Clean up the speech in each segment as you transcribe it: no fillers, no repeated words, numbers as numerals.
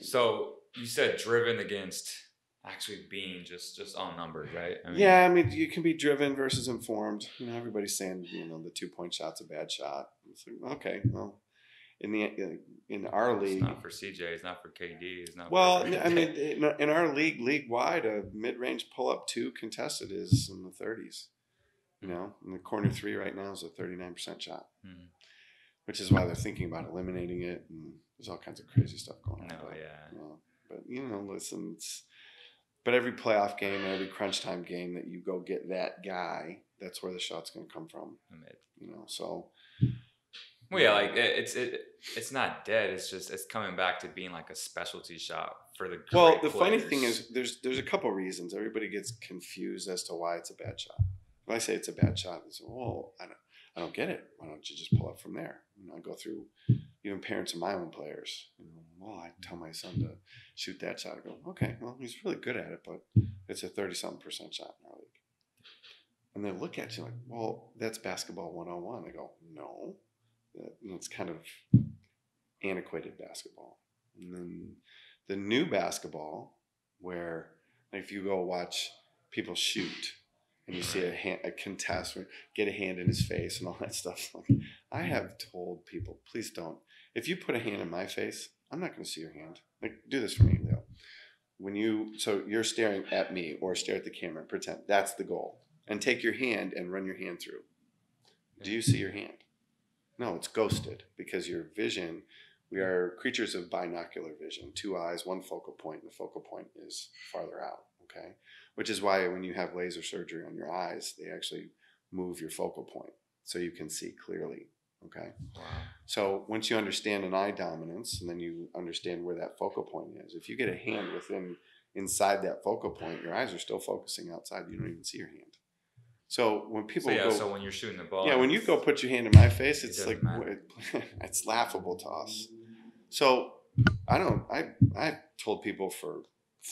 So you said driven against actually being just on numbers, right? I mean, Yeah, I mean, you can be driven versus informed. Everybody's saying, the 2-point shot's a bad shot. It's like, okay, well, in the in our it's league, not for CJ, it's not for KD, it's not well, for. I mean, in our league wide, a mid-range pull-up 2 contested is in the 30s. And the corner 3 right now is a 39% shot, Mm. which is why they're thinking about eliminating it. And there's all kinds of crazy stuff going on. No, yeah. Listen, but every playoff game, every crunch time game that you go get that guy, that's where the shot's going to come from. So. Well, yeah, like it's not dead. It's coming back to being like a specialty shot for the great Well, the players. funny thing is, there's a couple reasons. Everybody gets confused as to why it's a bad shot. If I say it's a bad shot, they say, "Well, I don't get it. Why don't you just pull up from there?" I go through, even parents of my own players. Well, I tell my son to shoot that shot. I go, okay, well, he's really good at it, but it's a 30-something% shot in our league. And they look at you like, well, that's basketball 101. I go, no, it's kind of antiquated basketball. And then the new basketball, where if you go watch people shoot and you see a contest, or get a hand in his face and all that stuff. Like, I have told people, please don't. If you put a hand in my face, I'm not going to see your hand. Like, do this for me, Leo. So you're staring at me or stare at the camera and pretend that's the goal. And take your hand and run your hand through. Do you see your hand? No, it's ghosted because your vision, we are creatures of binocular vision, 2 eyes, 1 focal point, and the focal point is farther out, okay? Which is why when you have laser surgery on your eyes, they actually move your focal point so you can see clearly, okay? Wow. So once you understand an eye dominance, and then you understand where that focal point is, if you get a hand inside that focal point, your eyes are still focusing outside. You don't even see your hand. So when people so when you're shooting the ball, when you go put your hand in my face, it's like it's laughable to us. So I've told people for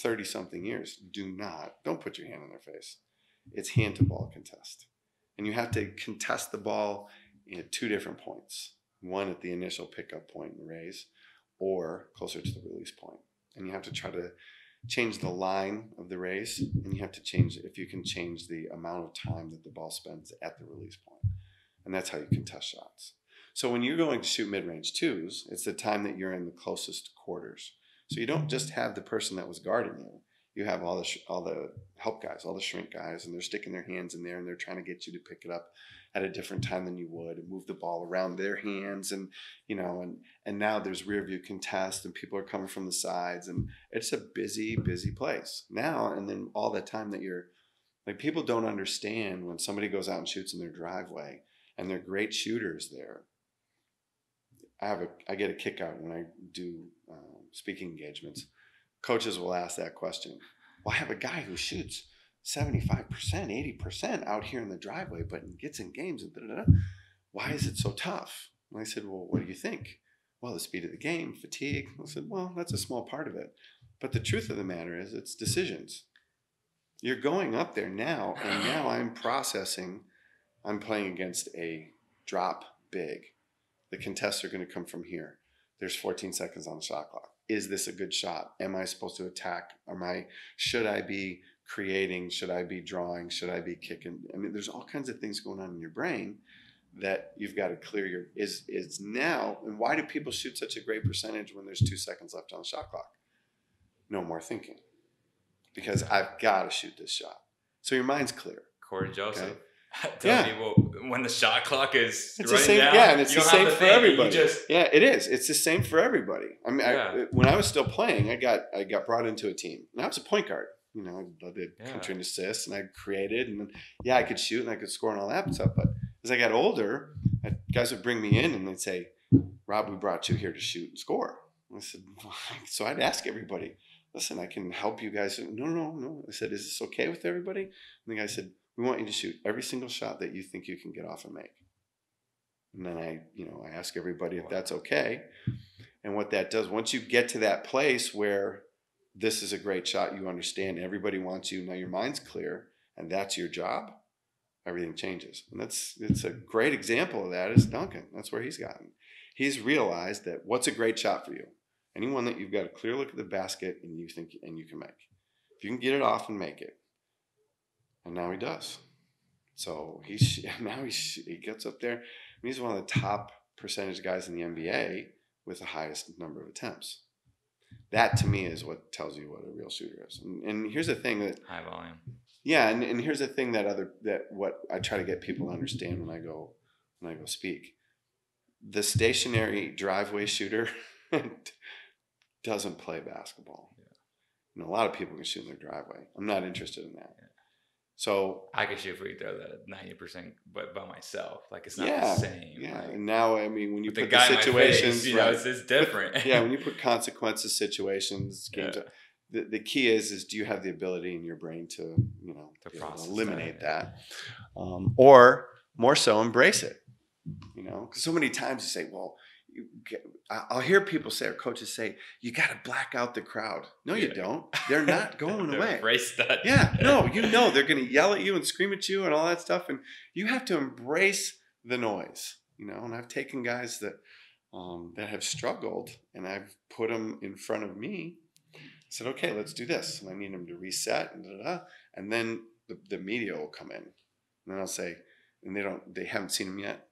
30-something years, don't put your hand in their face. It's hand to ball contest, and you have to contest the ball at 2 different points. One at the initial pickup point and raise, or closer to the release point, and you have to try to change the line of the race, and you have to change if you can change the amount of time that the ball spends at the release point, and that's how you contest shots. So when you're going to shoot mid-range 2s, it's the time that you're in the closest quarters. So you don't just have the person that was guarding you. You have all the help guys, all the shrink guys, and they're sticking their hands in there, and they're trying to get you to pick it up at a different time than you would, and move the ball around their hands, and now there's rear view contest, and people are coming from the sides, and it's a busy place now. And then all the time that you're like, people don't understand when somebody goes out and shoots in their driveway, and they're great shooters there. I get a kick out when I do speaking engagements. Coaches will ask that question. Well, I have a guy who shoots 75%, 80% out here in the driveway, but gets in games and da-da-da. Why is it so tough? And I said, well, what do you think? Well, the speed of the game, fatigue. I said, well, that's a small part of it. But the truth of the matter is it's decisions. You're going up there now, and now I'm playing against a drop big. The contests are going to come from here. There's 14 seconds on the shot clock. Is this a good shot? Am I supposed to attack? Should I be creating? Should I be drawing? Should I be kicking? I mean, there's all kinds of things going on in your brain that you've got to clear is now. And why do people shoot such a great percentage when there's 2 seconds left on the shot clock? No more thinking. Because I've got to shoot this shot. So your mind's clear. Corey Joseph. Okay? Tell people when the shot clock is it's running the same, down, yeah, and it's the same for everybody. Yeah, it is. It's the same for everybody. I mean, when I was still playing, I got brought into a team, and I was a point guard. I did country and assists, and I created, and I could shoot and I could score and all that stuff. But as I got older, guys would bring me in and they'd say, "Rob, we brought you here to shoot and score." And I said, so I'd ask everybody, "Listen, I can help you guys." No. I said, "Is this okay with everybody?" And the guy said, "We want you to shoot every single shot that you think you can get off and make." And then I ask everybody if that's okay. And what that does, once you get to that place where this is a great shot, you understand everybody wants you, now your mind's clear, and that's your job, everything changes. And it's a great example of that is Duncan. That's where he's gotten. He's realized that what's a great shot for you? Anyone that you've got a clear look at the basket and you think and you can make. If you can get it off and make it. And now he does. So he gets up there. And he's one of the top percentage guys in the NBA with the highest number of attempts. That to me is what tells you what a real shooter is. And here's the thing that high volume. Yeah, and here's the thing that what I try to get people to understand when I go speak. The stationary driveway shooter doesn't play basketball. Yeah. You know, a lot of people can shoot in their driveway. I'm not interested in that. Yeah. So I can shoot free throw that 90%, but by myself, like it's not the same. Yeah, like, and now I mean, when you put the situations, face, right, it's different. When you put consequences, situations, games. Yeah. The key is do you have the ability in your brain to eliminate that, or more so embrace it. You know, because so many times you say, well. I'll hear people say, or coaches say, you got to black out the crowd. No, you don't. They're not going away. Embrace that. Yeah, no, they're going to yell at you and scream at you and all that stuff. And you have to embrace the noise, you know. And I've taken guys that have struggled and I've put them in front of me. I said, okay, let's do this. And I need them to reset and then the media will come in. And then I'll say, and they haven't seen them yet.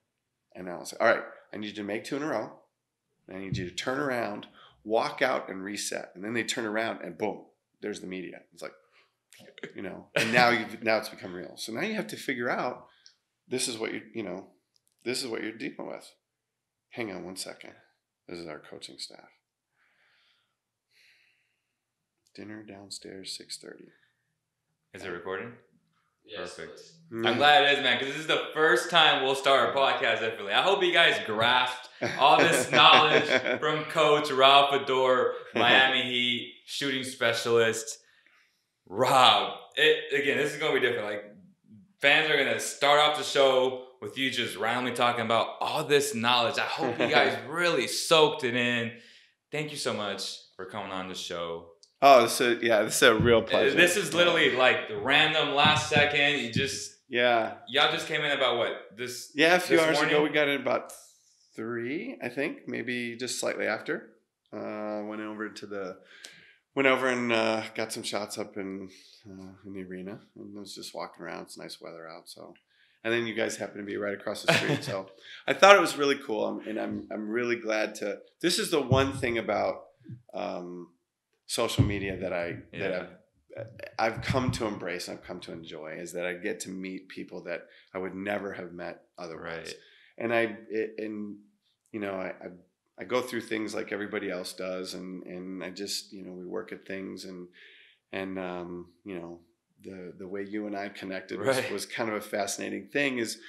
And I'll say, all right, I need you to make 2 in a row. I need you to turn around, walk out, and reset. And then they turn around, and boom, there's the media. It's like, you know, and now it's become real. So now you have to figure out this is what you're dealing with. Hang on one second. This is our coaching staff. Dinner downstairs, 6:30. Is it recording? Yes, perfect. I'm glad it is, man, because this is the first time we'll start a podcast differently. I hope you guys grasped all this knowledge from Coach Rob Fodor, Miami Heat shooting specialist. Rob, again, this is going to be different. Like, fans are going to start off the show with you just randomly talking about all this knowledge. I hope you guys really soaked it in. Thank you so much for coming on the show. Oh, this is a real pleasure. This is literally like the random last second. Y'all just came in about what? A few hours ago. We got in about 3, I think, maybe just slightly after. Went over and got some shots up in the arena, and was just walking around. It's nice weather out, so. And then you guys happen to be right across the street, so I thought it was really cool, and I'm really glad to. This is the one thing about. Social media that I've come to embrace, I've come to enjoy, is that I get to meet people that I would never have met otherwise. Right. And I go through things like everybody else does, and I just we work at things and the way you and I connected was kind of a fascinating thing. Is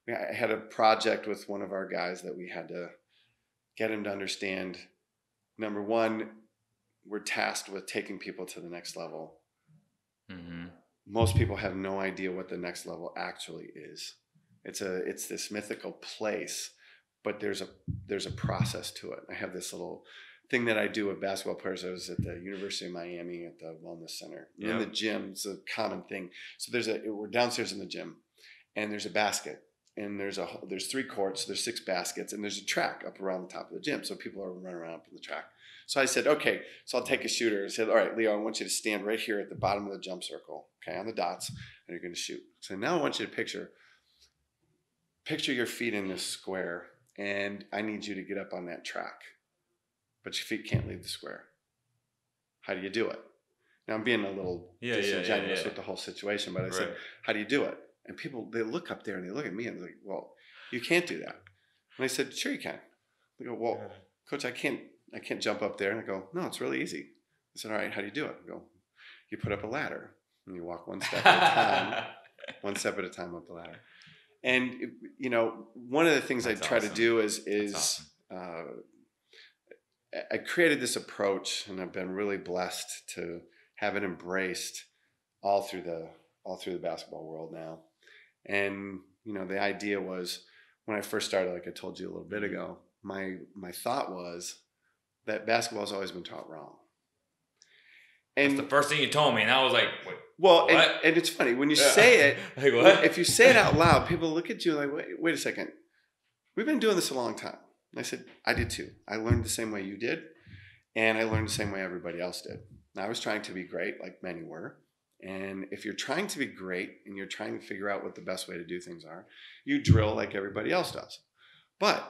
I had a project with one of our guys that we had to get him to understand. Number one, we're tasked with taking people to the next level. Mm-hmm. Most people have no idea what the next level actually is. It's this mythical place, but there's a process to it. I have this little thing that I do with basketball players. I was at the University of Miami at the Wellness Center. Yep. In the gym, it's a common thing. So we're downstairs in the gym, and there's a basket. And there's 3 courts, there's 6 baskets, and there's a track up around the top of the gym. So people are running around up in the track. So I said, okay, so I'll take a shooter. I said, all right, Leo, I want you to stand right here at the bottom of the jump circle, okay, on the dots, and you're going to shoot. So now I want you to picture your feet in this square, and I need you to get up on that track. But your feet can't leave the square. How do you do it? Now I'm being a little disingenuous with the whole situation, but I said, how do you do it? And people, they look up there and they look at me and they're like, well, you can't do that. And I said, sure you can. They go, well, Coach, I can't jump up there. And I go, no, it's really easy. I said, all right, how do you do it? I go, you put up a ladder and you walk one step at a time up the ladder. And, one of the things I try to do is I created this approach, and I've been really blessed to have it embraced all through the basketball world now. And, the idea was when I first started, like I told you a little bit ago, my thought was that basketball has always been taught wrong. And that's the first thing you told me, and I was like, wait, well, and it's funny when you say it, like, what? If you say it out loud, people look at you like, wait a second. We've been doing this a long time. And I said, I did too. I learned the same way you did. And I learned the same way everybody else did. And I was trying to be great, like many were. And if you're trying to be great and you're trying to figure out what the best way to do things are, you drill like everybody else does. But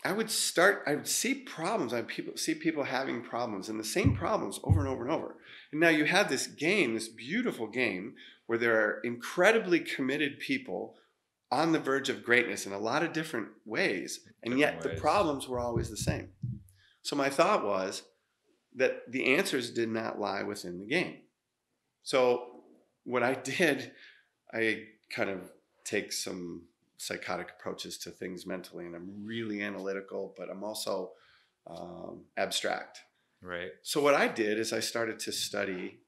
I would see problems. See people having problems and the same problems over and over and over. And now you have this game, this beautiful game, where there are incredibly committed people on the verge of greatness in a lot of different ways. And yet the problems were always the same. So my thought was that the answers did not lie within the game. So what I did, I kind of take some psychotic approaches to things mentally, and I'm really analytical, but I'm also abstract. Right. So what I did is I started to study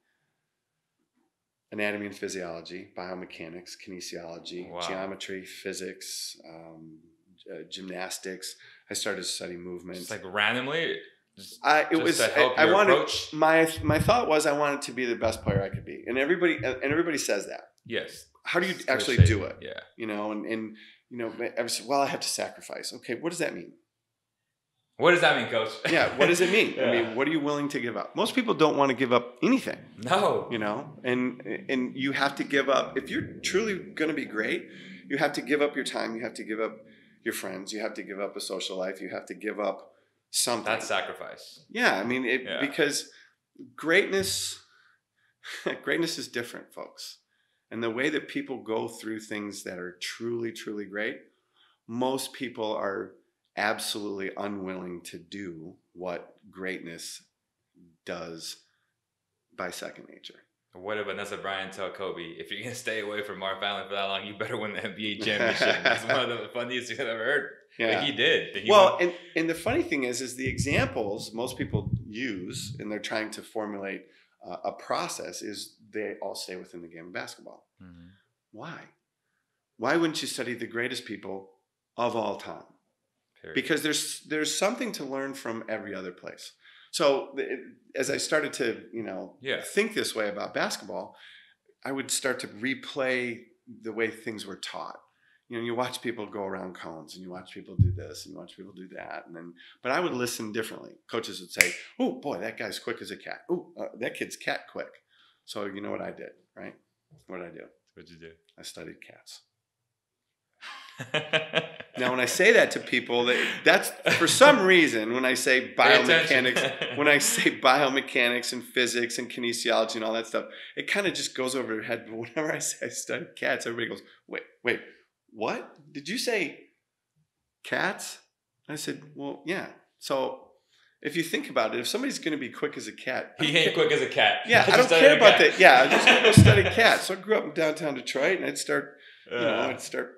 anatomy and physiology, biomechanics, kinesiology, geometry, physics, gymnastics. I started to study movement. Just like randomly? My thought was I wanted to be the best player I could be. And everybody says that. Yes. How do you actually do it? Yeah. You know, and you know, I said, well, I have to sacrifice. Okay, what does that mean? What does that mean, Coach? Yeah, what does it mean? I mean, what are you willing to give up? Most people don't want to give up anything. No. You know, and you have to give up. If you're truly going to be great, you have to give up your time. You have to give up your friends. You have to give up a social life. You have to give up something. That's sacrifice. Yeah, I mean, because greatness is different, folks. And the way that people go through things that are truly, truly great, most people are absolutely unwilling to do what greatness does by second nature. What did Vanessa Bryant tell Kobe? If you're going to stay away from our family for that long, you better win the NBA championship. That's one of the funniest things I've ever heard. Yeah. Like he did. And the funny thing is the examples most people use, and they're trying to formulate a process, is they all stay within the game of basketball. Mm-hmm. Why? Why wouldn't you study the greatest people of all time? Period. Because there's something to learn from every other place. So as I started to, think this way about basketball, I would start to replay the way things were taught. You know, you watch people go around cones, and you watch people do this, and you watch people do that, but I would listen differently. Coaches would say, "Oh boy, that guy's quick as a cat. Oh, that kid's cat quick." So you know what I did, right? What did I do? What'd you do? I studied cats. Now, when I say that to people, that's for some reason when I say biomechanics, and physics and kinesiology and all that stuff, it kind of just goes over their head. But whenever I say I studied cats, everybody goes, "Wait, what? Did you say cats?" I said, "Well, yeah." So if you think about it, if somebody's going to be quick as a cat, he ain't quick as a cat. Yeah, I don't care about that. Yeah, I'm just going to go study cats. So I grew up in downtown Detroit, and I'd start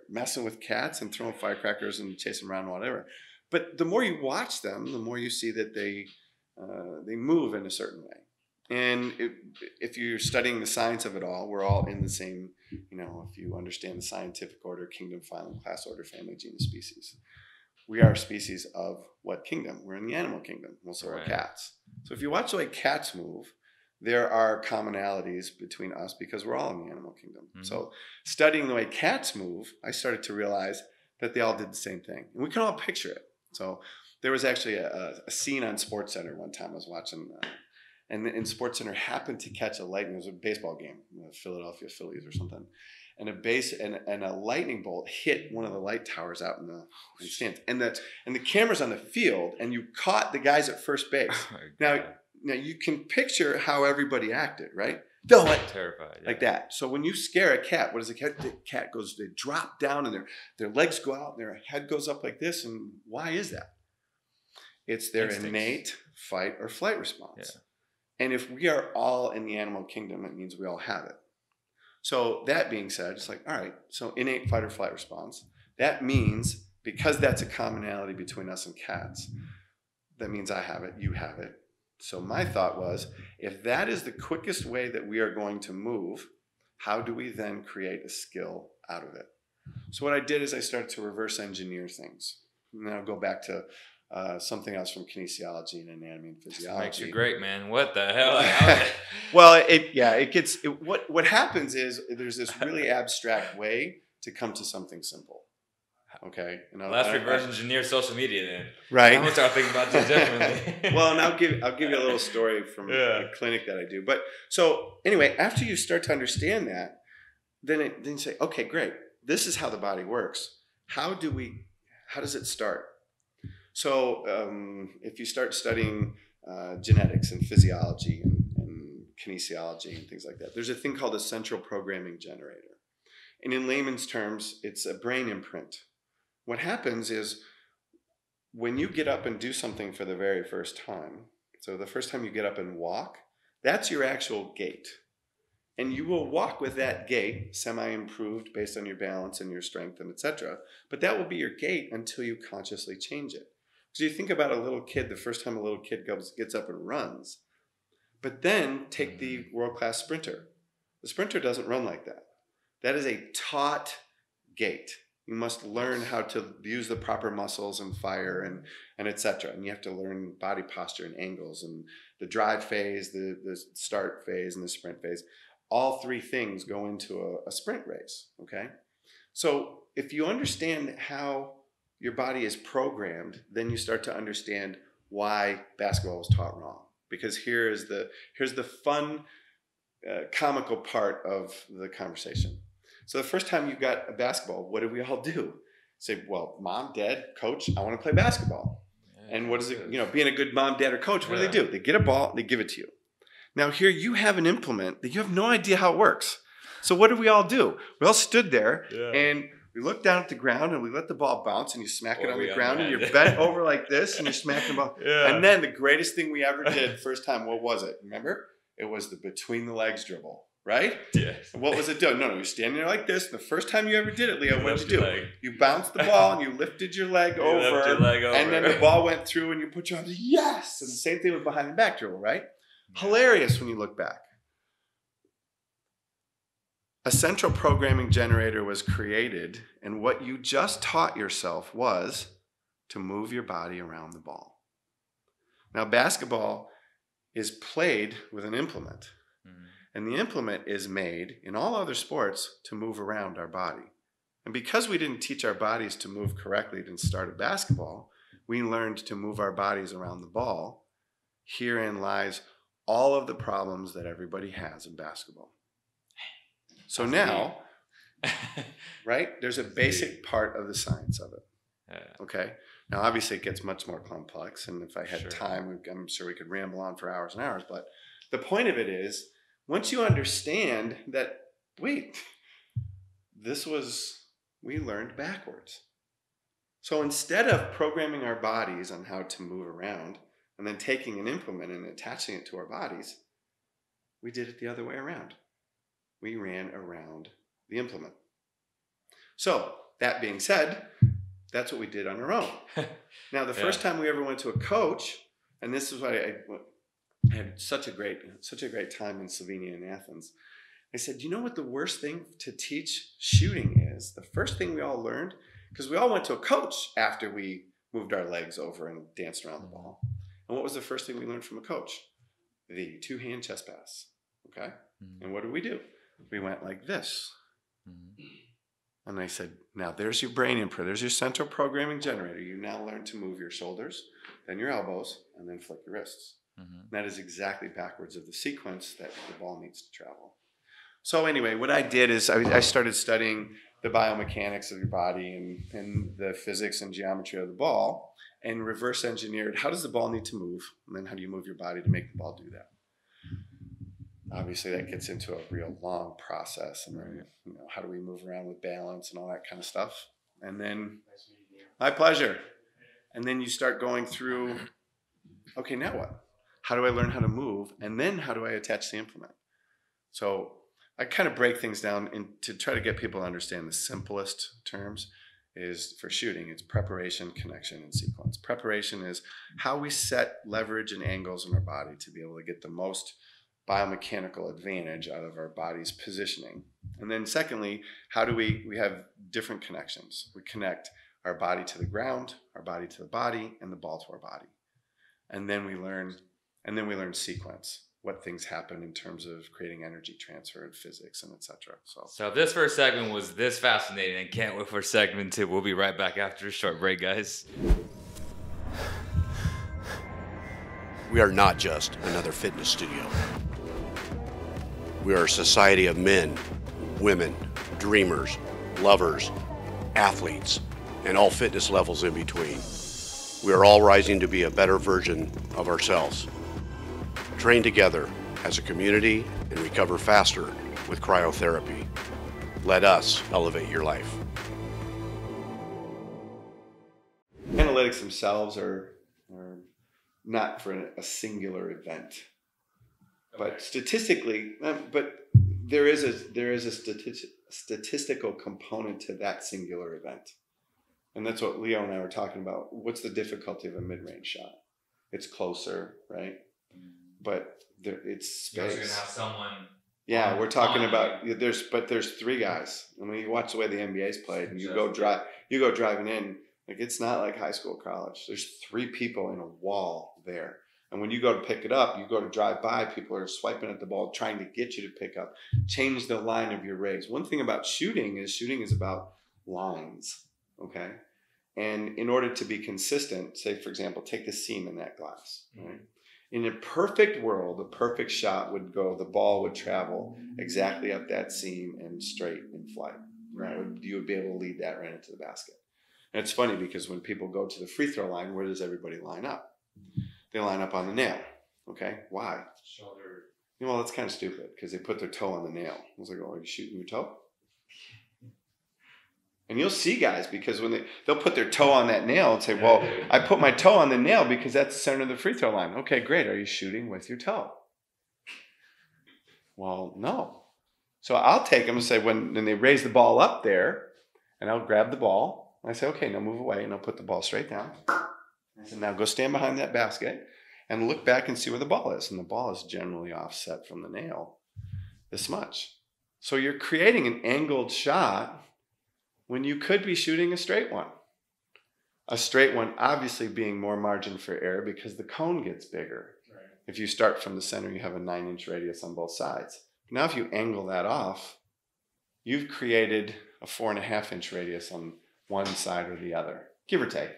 messing with cats and throwing firecrackers and chasing around and whatever. But the more you watch them, the more you see that they move in a certain way. And if you're studying the science of it all, we're all in the same, if you understand the scientific order, kingdom, phylum, class, order, family, genus, species. We are a species of what kingdom? We're in the animal kingdom. Well, so are cats. So if you watch the way cats move, there are commonalities between us because we're all in the animal kingdom. Mm-hmm. So studying the way cats move, I started to realize that they all did the same thing. And we can all picture it. So there was actually a scene on SportsCenter one time I was watching, and in SportsCenter happened to catch a lightning. It was a baseball game, Philadelphia Phillies or something. And a lightning bolt hit one of the light towers out in the stands. And the camera's on the field, and you caught the guys at first base. Oh, Now you can picture how everybody acted, right? Terrified. Yeah. Like that. So when you scare a cat, what does a cat do? The cat goes, they drop down and their legs go out and their head goes up like this. And why is that? It's their innate fight or flight response. Yeah. And if we are all in the animal kingdom, it means we all have it. So that being said, it's like, all right, so innate fight or flight response. That means, because that's a commonality between us and cats, that means I have it, you have it. So my thought was, if that is the quickest way that we are going to move, how do we then create a skill out of it? So what I did is I started to reverse engineer things. And then I'll go back to something else from kinesiology and anatomy and physiology. Makes you great, man. What the hell? Well, what happens is there's this really abstract way to come to something simple. Okay. And Well, that's reverse engineer social media then. Right. I'm gonna start thinking about this differently. Well, and I'll give you a little story from a clinic that I do. But so anyway, after you start to understand that, then you say, okay, great. This is how the body works. How does it start? So if you start studying genetics and physiology and kinesiology and things like that, there's a thing called a central programming generator. And in layman's terms, it's a brain imprint. What happens is when you get up and do something for the very first time, so the first time you get up and walk, that's your actual gait. And you will walk with that gait, semi-improved based on your balance and your strength and etc. But that will be your gait until you consciously change it. So you think about a little kid, the first time a little kid gets up and runs. But then take the world-class sprinter. The sprinter doesn't run like that. That is a taught gait. You must learn how to use the proper muscles and fire and etc. And you have to learn body posture and angles and the drive phase, the start phase, and the sprint phase. All three things go into a sprint race, okay? So if you understand how your body is programmed, then you start to understand why basketball was taught wrong. Because here's the fun, comical part of the conversation. So the first time you got a basketball, what did we all do? Say, well, mom, dad, coach, I want to play basketball. Yeah, and what is it, being a good mom, dad, or coach, what do they do? They get a ball, they give it to you. Now here you have an implement that you have no idea how it works. So what did we all do? We all stood there and we looked down at the ground and we let the ball bounce and you smack it on the ground and you're bent over like this and you're smacking the ball. Yeah. And then the greatest thing we ever did first time, what was it? Remember? It was the between the legs dribble. Right? Yes. And what was it doing? No, you're standing there like this. The first time you ever did it, Leo, what did you do? You bounced the ball and you lifted your leg over. And then the ball went through and you put your arms, yes! And the same thing with behind the back dribble, right? Yeah. Hilarious when you look back. A central programming generator was created, and what you just taught yourself was to move your body around the ball. Now, basketball is played with an implement. And the implement is made in all other sports to move around our body. And because we didn't teach our bodies to move correctly to start at basketball, we learned to move our bodies around the ball. Herein lies all of the problems that everybody has in basketball. So now, right, there's a basic part of the science of it. Okay? Now, obviously, it gets much more complex. And if I had time, I'm sure we could ramble on for hours and hours. But the point of it is, once you understand that, wait, we learned backwards. So instead of programming our bodies on how to move around and then taking an implement and attaching it to our bodies, we did it the other way around. We ran around the implement. So that being said, that's what we did on our own. Now, the first time we ever went to a coach, and this is why I had such a great time in Slovenia and Athens. I said, you know what the worst thing to teach shooting is? The first thing we all learned, because we all went to a coach after we moved our legs over and danced around the ball. And what was the first thing we learned from a coach? The two-hand chest pass. Okay? Mm-hmm. And what did we do? We went like this. Mm-hmm. And I said, now there's your brain imprint. There's your central programming generator. You now learn to move your shoulders, then your elbows, and then flick your wrists. Mm-hmm. That is exactly backwards of the sequence that the ball needs to travel. So anyway, what I did is I started studying the biomechanics of your body and the physics and geometry of the ball and reverse engineered how does the ball need to move and then how do you move your body to make the ball do that. Obviously that gets into a real long process and then, how do we move around with balance and all that kind of stuff. And then, my pleasure. And then you start going through, okay, now what? How do I learn how to move? And then how do I attach the implement? So I kind of break things down to try to get people to understand the simplest terms is for shooting. It's preparation, connection, and sequence. Preparation is how we set leverage and angles in our body to be able to get the most biomechanical advantage out of our body's positioning. And then secondly, how do we have different connections? We connect our body to the ground, our body to the body, and the ball to our body. And then we learn sequence. what things happen in terms of creating energy transfer and physics and etc. So if this first segment was this fascinating, and can't wait for segment 2, we'll be right back after a short break, guys. We are not just another fitness studio. We are a society of men, women, dreamers, lovers, athletes, and all fitness levels in between. We are all rising to be a better version of ourselves. Train together as a community and recover faster with cryotherapy. Let us elevate your life. Analytics themselves are not for a singular event, but statistically, but there is a statistical component to that singular event, and that's what Leo and I were talking about. What's the difficulty of a mid-range shot? It's closer, right? But it's space. You're also gonna have someone. Yeah, we're talking about there's 3 guys. I mean, you watch the way the NBA's played, and you go driving in. Like, it's not like high school, college. There's 3 people in a wall there. And when you go to pick it up, you go to drive by, people are swiping at the ball, trying to get you to pick up. Change the line of your raise. One thing about shooting is about lines, okay? And in order to be consistent, say, for example, take the seam in that glass, right? In a perfect world, a perfect shot would go, the ball would travel exactly up that seam and straight in flight, right? You would be able to lead that right into the basket. And it's funny because when people go to the free throw line, where does everybody line up? They line up on the nail. Okay, why? Shoulder. Well, that's kind of stupid because they put their toe on the nail. I was like, oh, are you shooting your toe? And you'll see guys, because when they'll put their toe on that nail and say, well, I put my toe on the nail because that's the center of the free throw line. Okay, great. Are you shooting with your toe? Well, no. So I'll take them and say, when they raise the ball up there, and I'll grab the ball. I say, okay, now move away, and I'll put the ball straight down. I said, now go stand behind that basket and look back and see where the ball is. And the ball is generally offset from the nail this much. So you're creating an angled shot when you could be shooting a straight one. A straight one obviously being more margin for error because the cone gets bigger. Right. If you start from the center, you have a 9-inch radius on both sides. Now if you angle that off, you've created a 4.5-inch radius on one side or the other, give or take.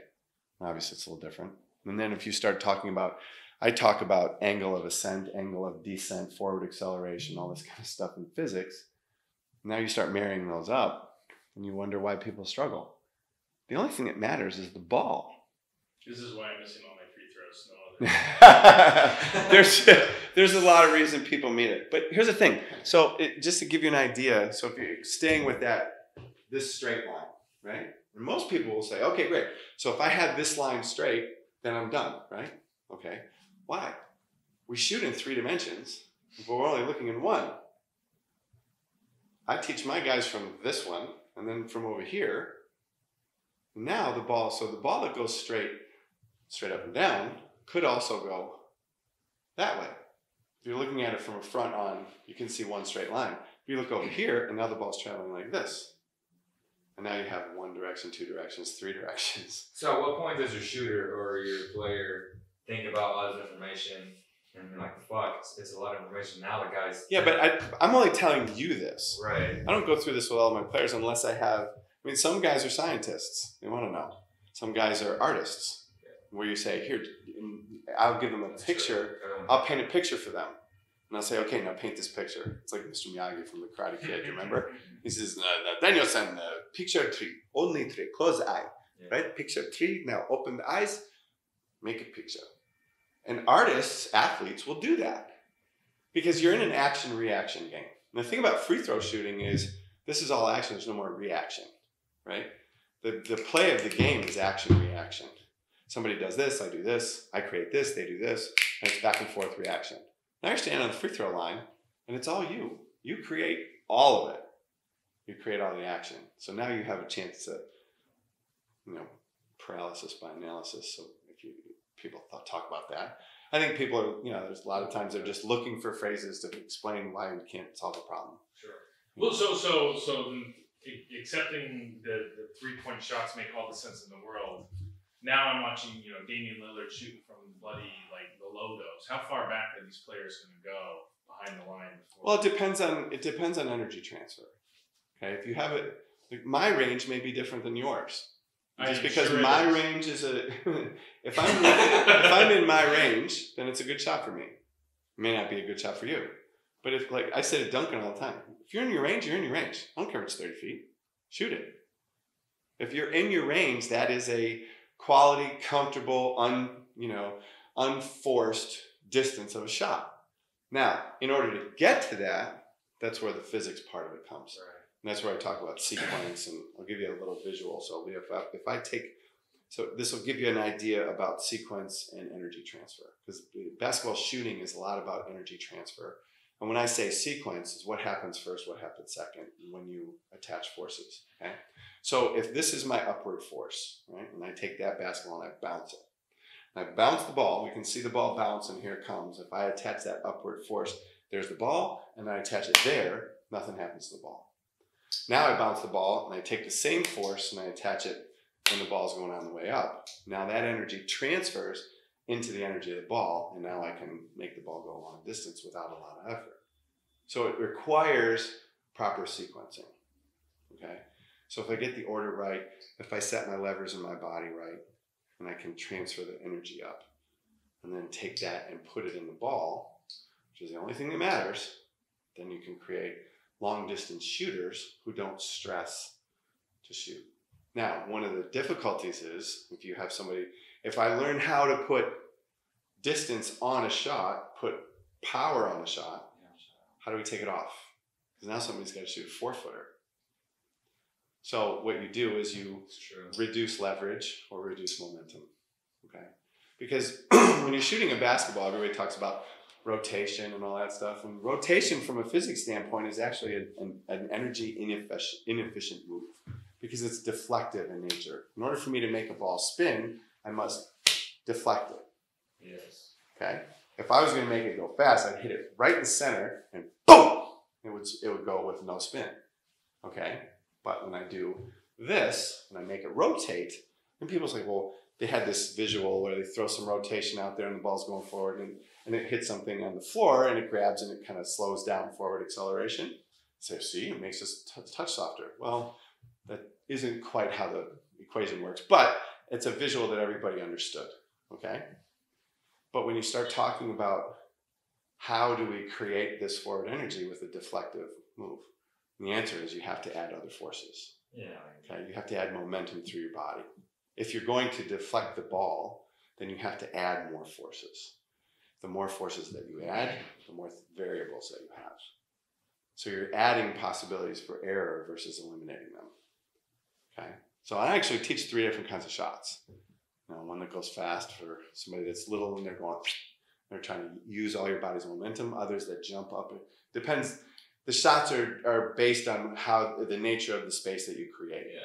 Obviously, it's a little different. And then if you start talking about, I talk about angle of ascent, angle of descent, forward acceleration, all this kind of stuff in physics. Now you start marrying those up, and you wonder why people struggle. The only thing that matters is the ball. This is why I'm missing all my free throws. No other. There's a lot of reason people meet it. But here's the thing. So just to give you an idea, so if you're staying with this straight line, right? And most people will say, okay, great. So if I had this line straight, then I'm done, right? Okay. Why? We shoot in 3 dimensions, but we're only looking in 1. I teach my guys from this one, and then from over here. Now the ball that goes straight up and down could also go that way. If you're looking at it from a front on, you can see one straight line. If you look over here, and now the ball's traveling like this. And now you have 1 direction, 2 directions, 3 directions. So at what point does your shooter or your player think about all this information and be like, fuck, it's a lot of information now, the guys... Yeah, but I'm only telling you this. Right. I don't go through this with all my players unless I have... I mean, some guys are scientists. They want to know. Some guys are artists. Where you say, here, I'll give them a picture. I'll paint a picture for them. And I'll say, okay, now paint this picture. It's like Mr. Miyagi from The Karate Kid, you remember? He says, Daniel-san, picture 3, only 3, close the eye, right? Picture 3, now open the eyes, make a picture. And artists, athletes will do that because you're in an action-reaction game. And the thing about free throw shooting is this is all action, there's no more reaction, right? The play of the game is action-reaction. Somebody does this, I do this, I create this, they do this, and it's back and forth reaction. Now you're standing on the free throw line, and it's all you. You create all of it. You create all the action. So now you have a chance to, paralysis by analysis. So if people talk about that. I think people are, there's a lot of times they're just looking for phrases to explain why we can't solve a problem. Sure. Well, so accepting the 3-point shots make all the sense in the world. now I'm watching, you know, Damian Lillard shooting from bloody like the logos. How far back are these players going to go behind the line? Well, it depends on energy transfer. Okay, if you have it, like my range may be different than yours. Just because my range is if I'm in my range, then it's a good shot for me. It may not be a good shot for you. But if, like I say to Duncan all the time, if you're in your range, you're in your range. I don't care if it's 30 feet. Shoot it. If you're in your range, that is a quality, comfortable, unforced distance of a shot. Now, in order to get to that, that's where the physics part of it comes. Right. And that's where I talk about sequence, and I'll give you a little visual. So this will give you an idea about sequence and energy transfer, because basketball shooting is a lot about energy transfer. And when I say sequence, is what happens first, what happens second, when you attach forces. Okay. So if this is my upward force, right, and I take that basketball and I bounce it, and I bounce the ball, we can see the ball bounce, and here it comes. If I attach that upward force, there's the ball, and I attach it there, nothing happens to the ball. Now I bounce the ball, and I take the same force, and I attach it when the ball's going on the way up. Now that energy transfers into the energy of the ball, and now I can make the ball go a long distance without a lot of effort. So it requires proper sequencing, okay? So if I get the order right, if I set my levers in my body right, and I can transfer the energy up, and then take that and put it in the ball, which is the only thing that matters, then you can create long distance shooters who don't stress to shoot. Now, one of the difficulties is if I learn how to put distance on a shot, put power on a shot, how do we take it off? Because now somebody's got to shoot a 4-footer. So what you do is you reduce leverage or reduce momentum, okay? Because when you're shooting a basketball, everybody talks about rotation and all that stuff. And rotation from a physics standpoint is actually an energy inefficient move, because it's deflective in nature. In order for me to make a ball spin, I must deflect it. Yes. Okay? If I was going to make it go fast, I'd hit it right in the center and boom! It would go with no spin. Okay? But when I do this, and I make it rotate, and people say, well, they had this visual where they throw some rotation out there and the ball's going forward, and it hits something on the floor, and it grabs and it kind of slows down forward acceleration. So see, it makes us touch softer. Well, that isn't quite how the equation works, but it's a visual that everybody understood, okay? But when you start talking about how do we create this forward energy with a deflective move, and the answer is you have to add other forces. Yeah. Okay, you have to add momentum through your body. If you're going to deflect the ball, then you have to add more forces. The more forces that you add, the more variables that you have. So you're adding possibilities for error versus eliminating them. Okay, so I actually teach 3 different kinds of shots. One that goes fast for somebody that's little and they're trying to use all your body's momentum. Others that jump up. It depends. The shots are based on the nature of the space that you create. Yeah.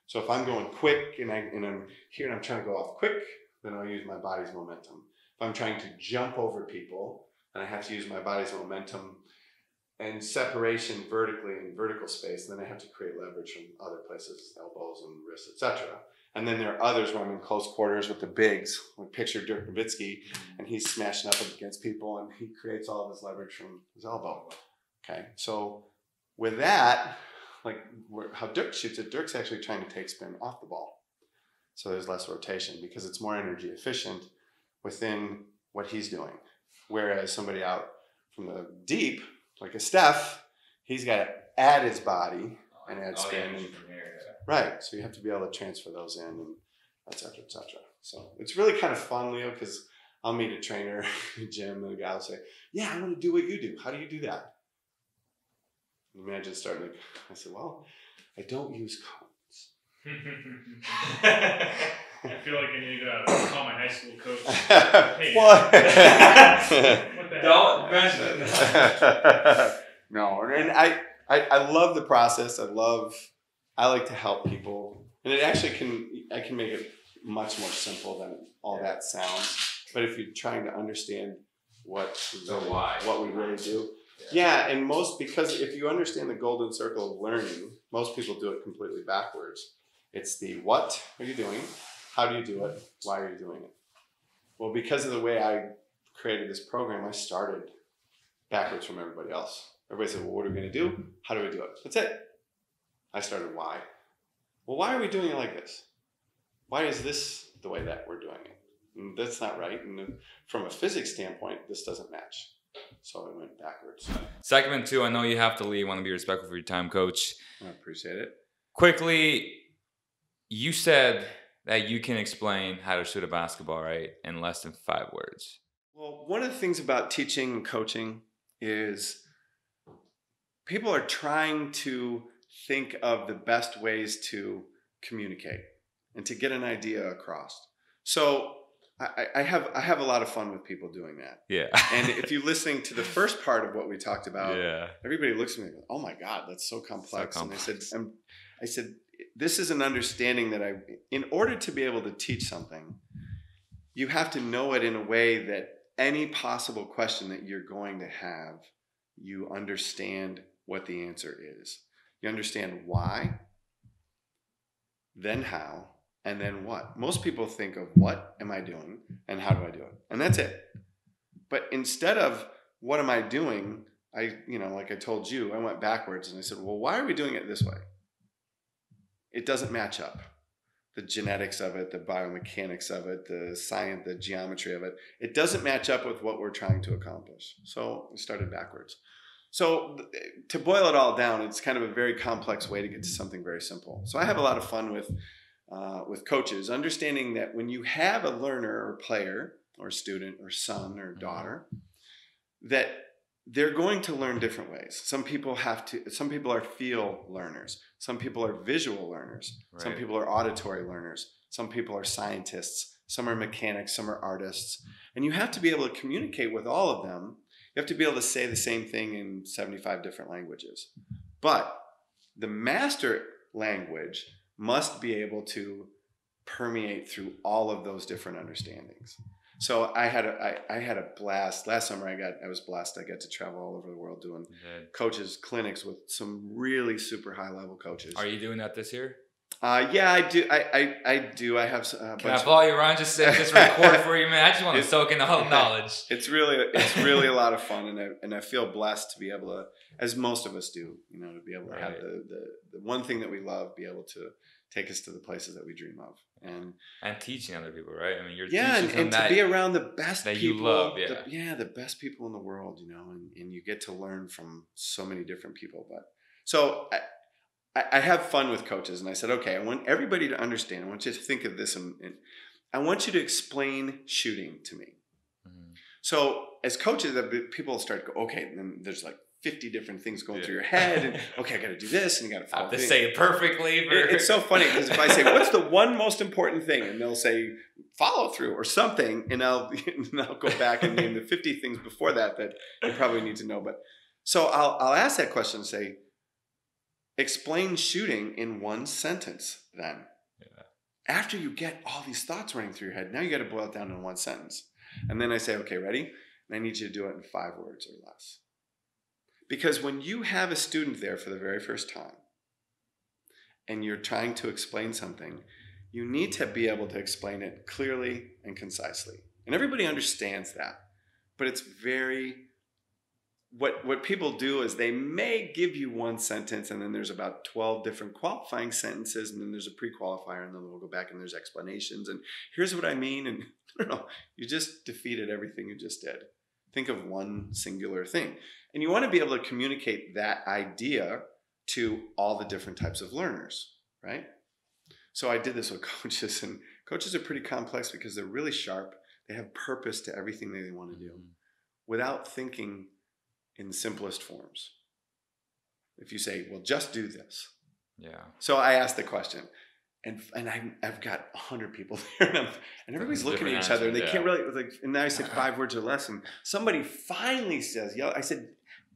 So if I'm going quick and I'm here and I'm trying to go off quick, then I'll use my body's momentum. If I'm trying to jump over people, then I have to use my body's momentum and separation vertically in vertical space. And then I have to create leverage from other places, elbows and wrists, etc. And then there are others where I'm in close quarters with the bigs. Like picture Dirk Nowitzki, and he's smashing up against people, and he creates all of his leverage from his elbow. Okay, so with that, like how Dirk shoots it, Dirk's actually trying to take spin off the ball. So there's less rotation because it's more energy efficient within what he's doing. Whereas somebody out from the deep, like a Steph, he's got to add his body and add spin. Right, so you have to be able to transfer those in, and et cetera, et cetera. So it's really kind of fun, Leo, because I'll meet a trainer in the gym, and a guy will say, yeah, I want to do what you do. How do you do that? Imagine starting like, I said, well, I don't use cones. I feel like I need to call my high school coach. Hey, what? What the Don't mention it. No, and I love the process. I like to help people, and it actually I can make it much more simple than all that sounds. But if you're trying to understand what we really do. Yeah, and because if you understand the golden circle of learning, most people do it completely backwards. It's the what are you doing, How do you do it? Why are you doing it? Well, because of the way I created this program, I started backwards from everybody else. Everybody said, well, what are we going to do? How do we do it? That's it. I started why. Well, why are we doing it like this? Why is this the way that we're doing it? And that's not right. And from a physics standpoint, this doesn't match. So I went backwards. Segment 2, I know you have to leave. I want to be respectful for your time, Coach. I appreciate it. Quickly, you said that you can explain how to shoot a basketball, right, in less than 5 words. Well, one of the things about teaching and coaching is people are trying to think of the best ways to communicate and to get an idea across. So I have a lot of fun with people doing that. Yeah. And if you're listening to the first part of what we talked about, yeah, everybody looks at me and goes, oh my God, that's so complex. So complex. And I said, this is an understanding that in order to be able to teach something, you have to know it in a way that any possible question that you're going to have, you understand what the answer is. You understand why, then how, and then what. Most people think of what am I doing and how do I do it? And that's it. But instead of what am I doing, like I told you, I went backwards and I said, well, why are we doing it this way? It doesn't match up. The genetics of it, the biomechanics of it, the science, the geometry of it, it doesn't match up with what we're trying to accomplish. So we started backwards. So to boil it all down, it's kind of a very complex way to get to something very simple. So I have a lot of fun with coaches, understanding that when you have a learner or player or student or son or daughter, that they're going to learn different ways. Some people are feel learners. Some people are visual learners. Right. Some people are auditory learners. Some people are scientists. Some are mechanics. Some are artists. And you have to be able to communicate with all of them. You have to be able to say the same thing in 75 different languages. But the master language must be able to permeate through all of those different understandings. So I had a blast last summer. I was blessed. I got to travel all over the world doing coaches clinics with some really super high level coaches. Are you doing that this year? Yeah, I do. I do. I have. Can I follow you around? Just record for you, man. I just want to soak in the whole knowledge. It's really a lot of fun, and I feel blessed to be able to, as most of us do, to be able to have the one thing that we love, be able to take us to the places that we dream of, and teaching other people, right? I mean, you're teaching them and to be around the best that people, you love, the best people in the world, and you get to learn from so many different people. But so I have fun with coaches, and I said, okay, I want everybody to understand. I want you to think of this, and I want you to explain shooting to me. Mm-hmm. So as coaches, people start to go, okay, and then there's like 50 different things going through your head, and okay, I got to do this, and you got to follow. I have to say it perfectly. It's so funny because if I say, "What's the one most important thing?" and they'll say, "Follow through" or something, and I'll go back and name the 50 things before that you probably need to know. But so I'll ask that question and say, "Explain shooting in one sentence." Then, after you get all these thoughts running through your head, now you got to boil it down in one sentence, and then I say, "Okay, ready?" And I need you to do it in 5 words or less. Because when you have a student there for the very first time and you're trying to explain something, you need to be able to explain it clearly and concisely. And everybody understands that. But it's what people do is they may give you one sentence and then there's about 12 different qualifying sentences and then there's a pre-qualifier and then we'll go back and there's explanations and here's what I mean. And you just defeated everything you just did. Think of one singular thing. And you want to be able to communicate that idea to all the different types of learners, right? So I did this with coaches, and coaches are pretty complex because they're really sharp. They have purpose to everything that they want to do without thinking in the simplest forms. If you say, well, just do this. Yeah. So I asked the question. And I've got 100 people there, and everybody's looking at each other, and they can't really And now I said 5 words or less, and somebody finally says, I said,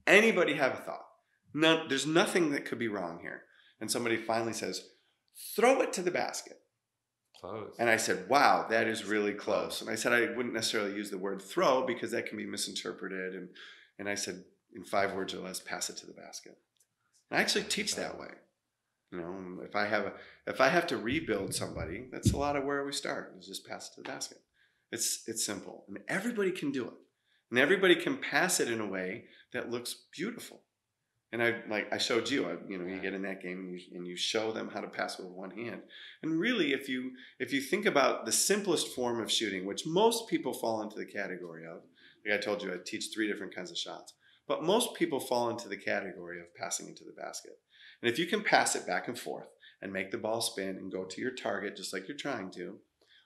anybody have a thought? No, there's nothing that could be wrong here. And somebody finally says, throw it to the basket. Close. And I said, wow, that is really close. And I said I wouldn't necessarily use the word throw because that can be misinterpreted. And I said, in 5 words or less, pass it to the basket. And I actually teach that way. You know, if I have to rebuild somebody, that's a lot of where we start. Is just pass it to the basket. It's simple, and everybody can do it, and everybody can pass it in a way that looks beautiful. And I showed you, you get in that game and you show them how to pass with one hand. And really, if you think about the simplest form of shooting, which most people fall into the category of, like I told you, I teach 3 different kinds of shots, but most people fall into the category of passing into the basket. And if you can pass it back and forth and make the ball spin and go to your target just like you're trying to,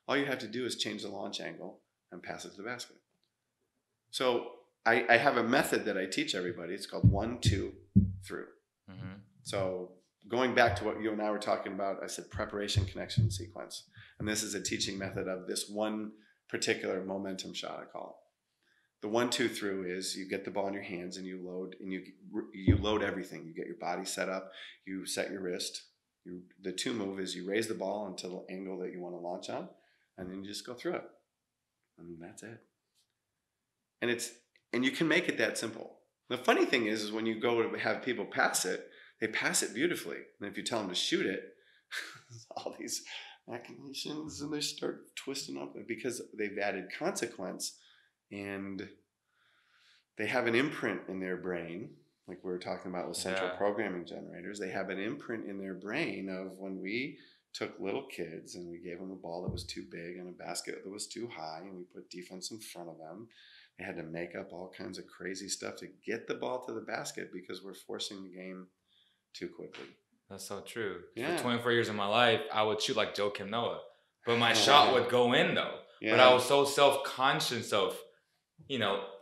all you have to do is change the launch angle and pass it to the basket. So I have a method that I teach everybody. It's called 1, 2, through. Mm-hmm. So going back to what you and I were talking about, I said preparation, connection, sequence. And this is a teaching method of this one particular momentum shot, I call it. The 1, 2, through is you get the ball in your hands and you load, and you load everything. You get your body set up, you set your wrist. The 2 move is you raise the ball into the angle that you want to launch on, and then you just go through it. And that's it. And you can make it that simple. The funny thing is when you go to have people pass it, they pass it beautifully. And if you tell them to shoot it, all these machinations, and they start twisting up because they've added consequence, and they have an imprint in their brain, like we were talking about with central programming generators. They have an imprint in their brain of when we took little kids and we gave them a ball that was too big and a basket that was too high, and we put defense in front of them. They had to make up all kinds of crazy stuff to get the ball to the basket because we're forcing the game too quickly. That's so true. Yeah. For 24 years of my life, I would shoot like Joe Kim Noah. But my shot would go in though. Yeah. But I was so self-conscious of,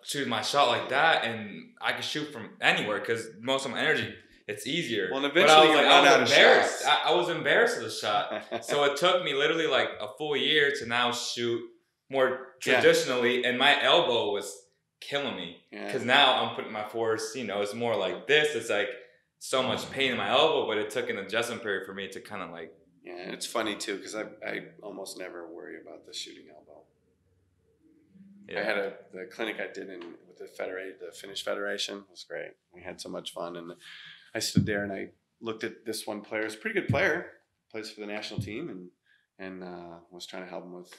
shooting my shot like that, and I could shoot from anywhere because most of my energy, it's easier. Well, and eventually I was embarrassed. I was embarrassed of the shot. So it took me literally like a full year to now shoot more traditionally, and my elbow was killing me because now I'm putting my force, it's more like this. It's like so much pain in my elbow, but it took an adjustment period for me to kind of like. Yeah, and it's funny too because I almost never worry about the shooting elbow. Yeah. I had the clinic I did with the Finnish Federation. It was great. We had so much fun, and I stood there and I looked at this one player. He's a pretty good player, plays for the national team, and was trying to help him with.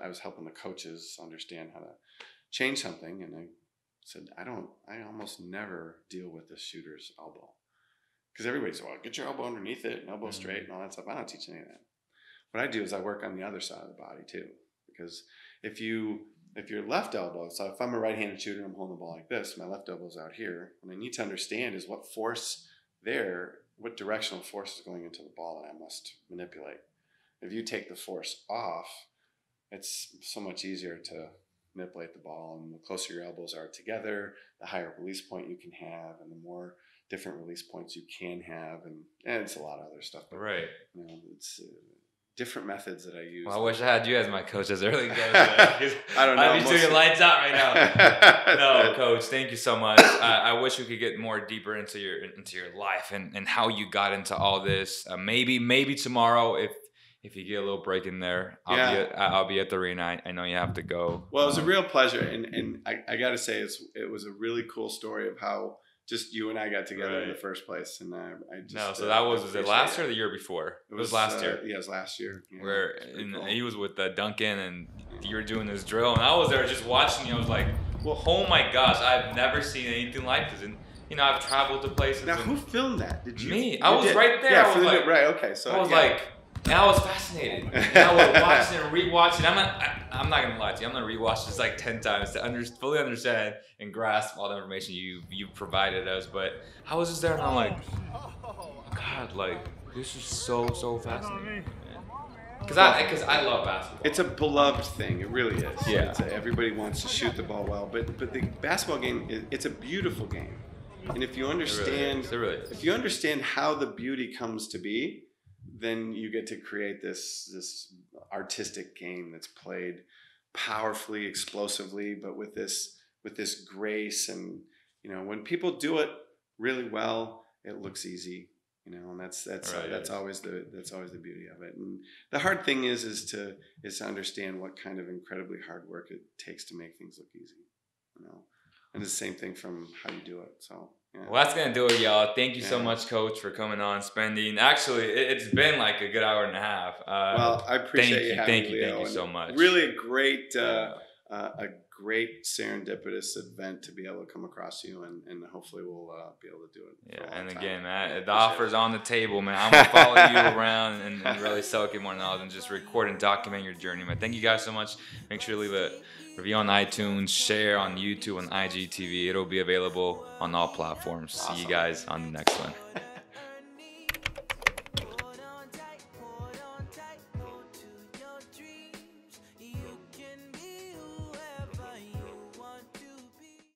I was helping the coaches understand how to change something, and I said, I almost never deal with the shooter's elbow. Because everybody says, well, get your elbow underneath it and elbow straight and all that stuff. I don't teach any of that. What I do is I work on the other side of the body too. Because if your left elbow, so if I'm a right-handed shooter and I'm holding the ball like this, my left elbow's out here, what I need to understand is what directional force is going into the ball that I must manipulate. If you take the force off, it's so much easier to manipulate the ball, and the closer your elbows are together, the higher release point you can have, and the more different release points you can have, and it's a lot of other stuff. But, right. It's different methods that I use. Well, I wish I had you as my coach as early goes. I don't know. I'd be shooting lights out right now. No, Coach, thank you so much. I wish we could get more deeper into your life and how you got into all this. Maybe tomorrow if you get a little break in there, I'll be at the arena. I know you have to go. Well, it was a real pleasure, and I got to say it was a really cool story of how just you and I got together in the first place, and so that was it last year or the year before? It was last year. Yeah, it was last year. Yeah, where cool. He was with Duncan, and you were doing this drill, and I was there just watching you. I was like, well, oh my gosh, I've never seen anything like this, and I've traveled to places. Now, who filmed that? Did you? Me. I was right there. Yeah, I was like, right. Okay, so I was like. And I was fascinated. And I was watching and rewatching. I'm not gonna lie to you. I'm gonna rewatch this like 10 times to fully understand and grasp all the information you provided us. But I was just there, and I'm like, God, like this is so fascinating. Because I love basketball. It's a beloved thing. It really is. Yeah. Everybody wants to shoot the ball well, but the basketball game, it's a beautiful game. And if you understand, it really is. If you understand how the beauty comes to be, then you get to create this artistic game that's played powerfully, explosively, but with this grace. And when people do it really well, it looks easy. And that's always the beauty of it. And the hard thing is to understand what kind of incredibly hard work it takes to make things look easy. And it's the same thing from how you do it. So Yeah. Well, that's gonna do it, y'all. Thank you so Yeah. much, Coach, for coming on, spending. Actually, it's been like a good hour and a half. Well, I appreciate you having me, Leo, thank you and so much. Really a great serendipitous event to be able to come across you, and hopefully we'll be able to do it. Yeah, for a long and time. again, man, the offer's on the table, man. I'm gonna follow you around and really soak in more knowledge and just record and document your journey, man. Thank you guys so much. Make sure to leave a review on iTunes, share on YouTube and IGTV. It'll be available on all platforms. See you Awesome. guys on the next one.